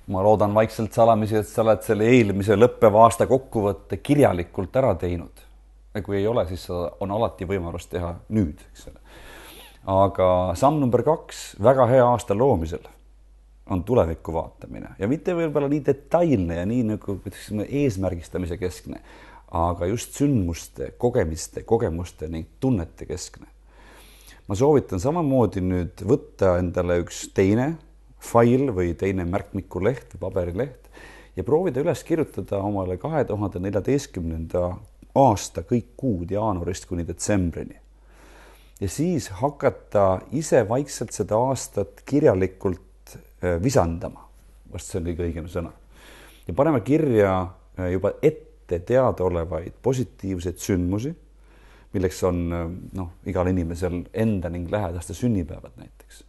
ma loodan vaikselt salamisi, et sa oled selle eelmise lõppeva aasta kokkuvõtte kirjalikult ära teinud. Ja kui ei ole, siis on alati võimalus teha nüüd, eks ole. Aga samm number 2 väga hea aasta loomisel on tulevikku vaatamine ja mitte võib-olla nii detailne ja nii nagu eesmärgistamise keskne, aga just sündmuste, kogemuste ning tunnete keskne. Ma soovitan samamoodi nüüd võtta endale üks teine fail või teine märkmikuleht või paberileht ja proovida üles kirjutada omale 2014. aasta kõik kuud jaanuarist kuni detsembrini. Ja siis hakata ise vaikselt seda aastat kirjalikult visandama. Vast see on kõige õigem sõna. Ja paneme kirja juba ette teadaolevaid positiivseid sündmusi, milleks on igal inimesel enda ning lähedaste sünnipäevad näiteks.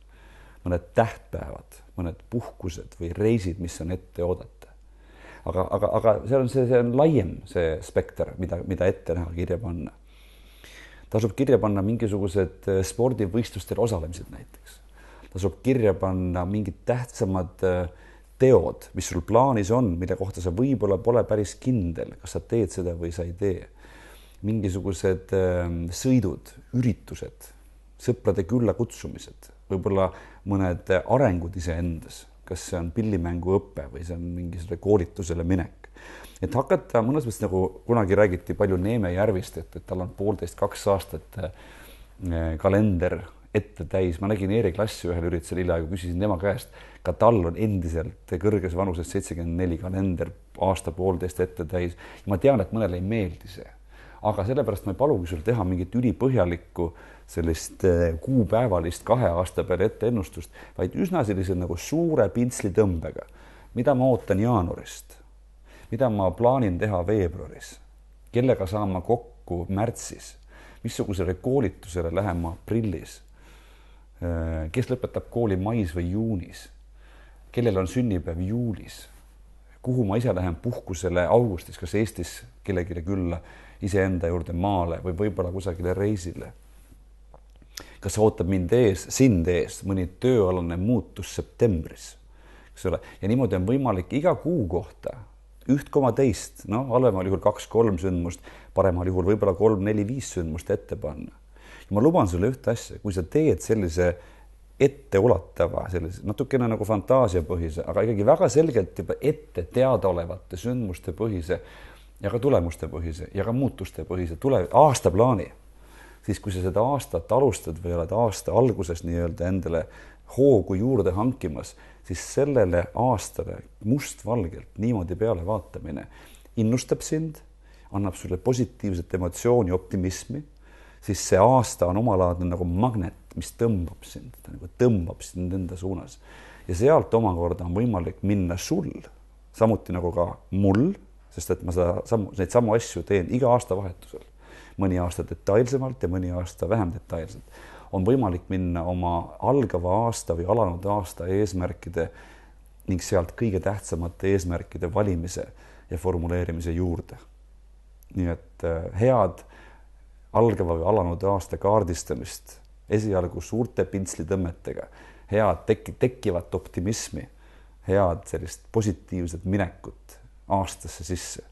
Mõned tähtpäevad, mõned puhkused või reisid, mis on ette oodata. Aga see on laiem see spekter, mida ette näha kirja panna. Tasub kirja panna mingisugused spordivõistlustel osalemised näiteks. Tasub kirja panna mingid tähtsamad teod, mis sul plaanis on, mille kohta sa võib-olla pole päris kindel, kas sa teed seda või sa ei tee. Mingisugused sõidud, üritused, sõprade külla kutsumised, võib-olla mõned arengud iseendas, kas see on pillimängu õpe või see on mingisugune koolitusele minek. Et hakata mõnes mõttes nagu kunagi räägiti palju Neeme Järvist, et tal on 1,5–2 aastat kalender ette täis. Ma nägin E-klassi ühel üritusel hiljaaegu, küsisin tema käest, ka tal on endiselt kõrges vanuses 74 kalender aasta 1,5 ette täis. Ma tean, et mõnele ei meeldi see, aga sellepärast ma ei palugi sul teha mingit ülipõhjalikku sellist kuupäevalist 2 aasta peale ette ennustust, vaid üsna sellise nagu suure pintslitõmbega, mida ma ootan jaanuarist, mida ma plaanin teha veebruaris, kellega saan ma kokku märtsis, missugusele koolitusele lähen ma aprillis, kes lõpetab kooli mais või juunis, kellel on sünnipäev juulis, kuhu ma ise lähen puhkusele augustis, kas Eestis kellelegi külla iseenda juurde maale või võib-olla kusagile reisile. Kas ootab sind ees mõni tööalane muutus septembris, eks ole? Ja niimoodi on võimalik iga kuu kohta 1,2, halvemal juhul 2-3 sündmust, paremal juhul võib-olla 3-4-5 sündmust ette panna. Ja ma luban sulle ühte asja, kui sa teed sellise etteulatava, sellise natukene nagu fantaasiapõhise, aga ikkagi väga selgelt juba ette teadaolevate sündmuste põhise ja ka tulemuste põhise ja ka muutuste põhise aastaplaani, siis kui sa seda aastat alustad või oled aasta alguses nii-öelda endale hoogu juurde hankimas, siis sellele aastale mustvalgelt niimoodi peale vaatamine innustab sind, annab sulle positiivset emotsiooni, optimismi, siis see aasta on omalaadne nagu magnet, mis tõmbab sind enda suunas. Ja sealt omakorda on võimalik minna sul, samuti nagu ka mul, sest et ma neid samu asju teen iga aasta vahetusel. Mõni aasta detailsemalt ja mõni aasta vähem detailselt. On võimalik minna oma algava aasta või alanud aasta eesmärkide ning sealt kõige tähtsamate eesmärkide valimise ja formuleerimise juurde. Nii et head algava või alanud aasta kaardistamist esialgu suurte pintslitõmmetega, head tekkivat optimismi, head sellist positiivset minekut aastasse sisse.